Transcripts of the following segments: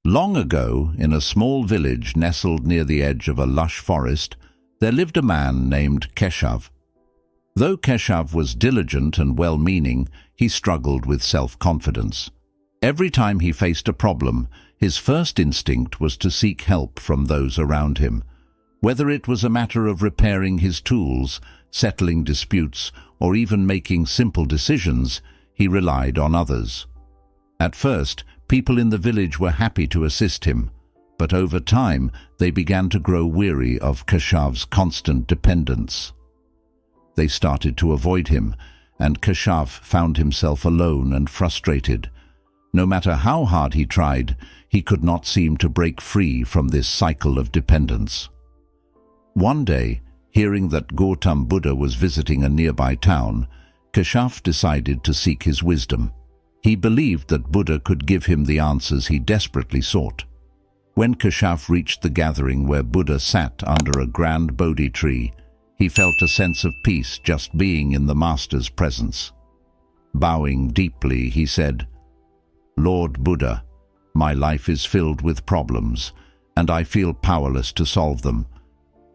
Long ago, in a small village nestled near the edge of a lush forest, there lived a man named Keshav. Though Keshav was diligent and well-meaning, he struggled with self-confidence. Every time he faced a problem, his first instinct was to seek help from those around him. Whether it was a matter of repairing his tools, settling disputes, or even making simple decisions, he relied on others. At first, people in the village were happy to assist him, but over time they began to grow weary of Keshav's constant dependence. They started to avoid him, and Keshav found himself alone and frustrated. No matter how hard he tried, he could not seem to break free from this cycle of dependence. One day, hearing that Gautam Buddha was visiting a nearby town, Keshav decided to seek his wisdom. He believed that Buddha could give him the answers he desperately sought. When Keshav reached the gathering where Buddha sat under a grand Bodhi tree, he felt a sense of peace just being in the Master's presence. Bowing deeply, he said, "Lord Buddha, my life is filled with problems, and I feel powerless to solve them.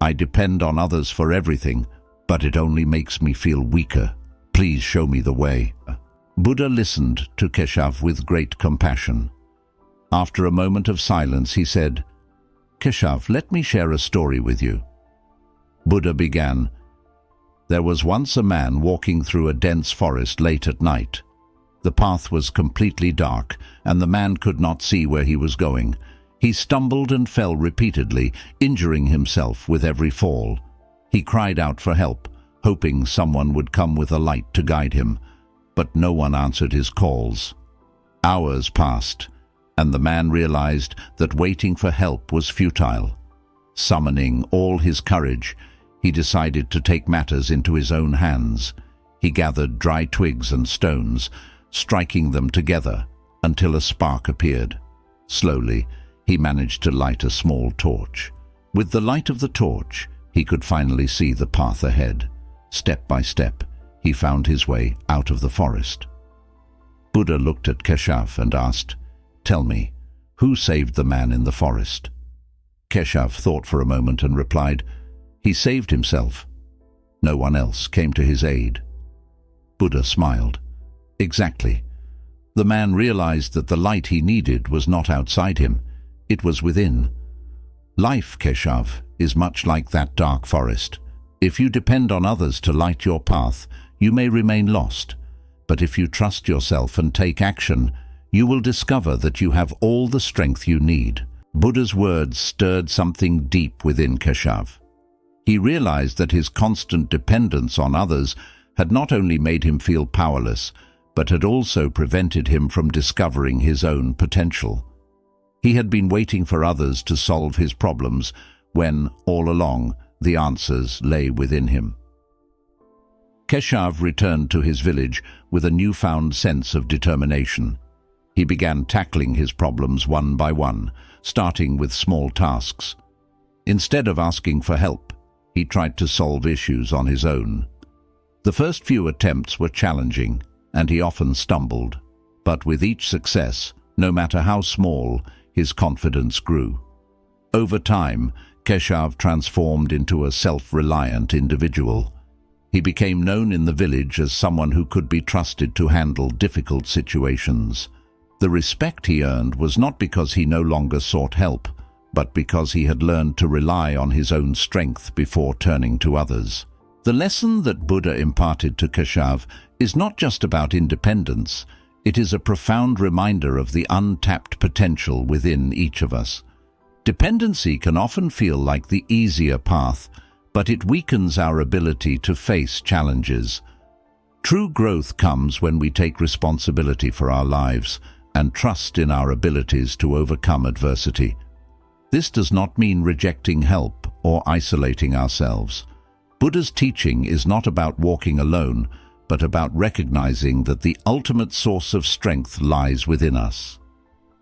I depend on others for everything, but it only makes me feel weaker. Please show me the way." Buddha listened to Keshav with great compassion. After a moment of silence, he said, "Keshav, let me share a story with you." Buddha began, "There was once a man walking through a dense forest late at night. The path was completely dark, and the man could not see where he was going. He stumbled and fell repeatedly, injuring himself with every fall. He cried out for help, hoping someone would come with a light to guide him, but no one answered his calls. Hours passed, and the man realized that waiting for help was futile. Summoning all his courage, he decided to take matters into his own hands. He gathered dry twigs and stones, striking them together until a spark appeared. Slowly, he managed to light a small torch. With the light of the torch, he could finally see the path ahead. Step by step, he found his way out of the forest. Buddha looked at Keshav and asked, "Tell me, who saved the man in the forest?" Keshav thought for a moment and replied, "He saved himself. No one else came to his aid." Buddha smiled. Exactly. The man realized that the light he needed was not outside him, it was within. Life, Keshav, is much like that dark forest. If you depend on others to light your path, you may remain lost. But if you trust yourself and take action, you will discover that you have all the strength you need. Buddha's words stirred something deep within Keshav. He realized that his constant dependence on others had not only made him feel powerless, but had also prevented him from discovering his own potential. He had been waiting for others to solve his problems when, all along, the answers lay within him. Keshav returned to his village with a newfound sense of determination. He began tackling his problems one by one, starting with small tasks. Instead of asking for help, he tried to solve issues on his own. The first few attempts were challenging, and he often stumbled. But with each success, no matter how small, his confidence grew. Over time, Keshav transformed into a self-reliant individual. He became known in the village as someone who could be trusted to handle difficult situations. The respect he earned was not because he no longer sought help, but because he had learned to rely on his own strength before turning to others. The lesson that Buddha imparted to Keshav is not just about independence, it is a profound reminder of the untapped potential within each of us. Dependency can often feel like the easier path, but it weakens our ability to face challenges. True growth comes when we take responsibility for our lives and trust in our abilities to overcome adversity. This does not mean rejecting help or isolating ourselves. Buddha's teaching is not about walking alone, but about recognizing that the ultimate source of strength lies within us.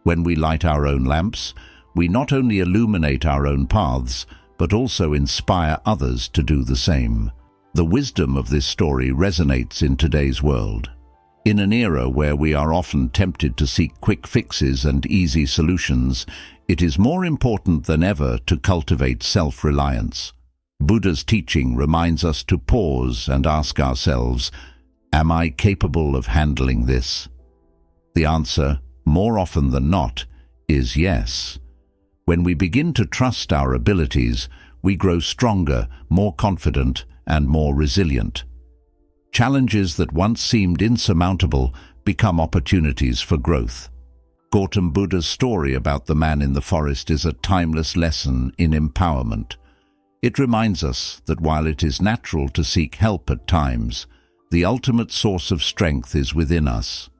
When we light our own lamps, we not only illuminate our own paths, but also inspire others to do the same. The wisdom of this story resonates in today's world. In an era where we are often tempted to seek quick fixes and easy solutions, it is more important than ever to cultivate self-reliance. Buddha's teaching reminds us to pause and ask ourselves, am I capable of handling this? The answer, more often than not, is yes. When we begin to trust our abilities, we grow stronger, more confident, and more resilient. Challenges that once seemed insurmountable become opportunities for growth. Gautam Buddha's story about the man in the forest is a timeless lesson in empowerment. It reminds us that while it is natural to seek help at times, the ultimate source of strength is within us.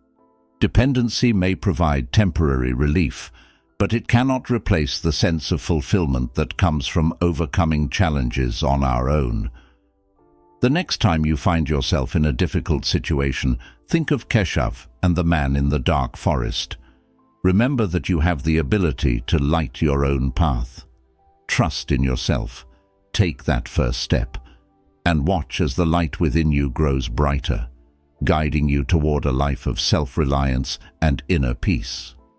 Dependency may provide temporary relief, but it cannot replace the sense of fulfillment that comes from overcoming challenges on our own. The next time you find yourself in a difficult situation, think of Keshav and the man in the dark forest. Remember that you have the ability to light your own path. Trust in yourself. Take that first step, and watch as the light within you grows brighter, guiding you toward a life of self-reliance and inner peace.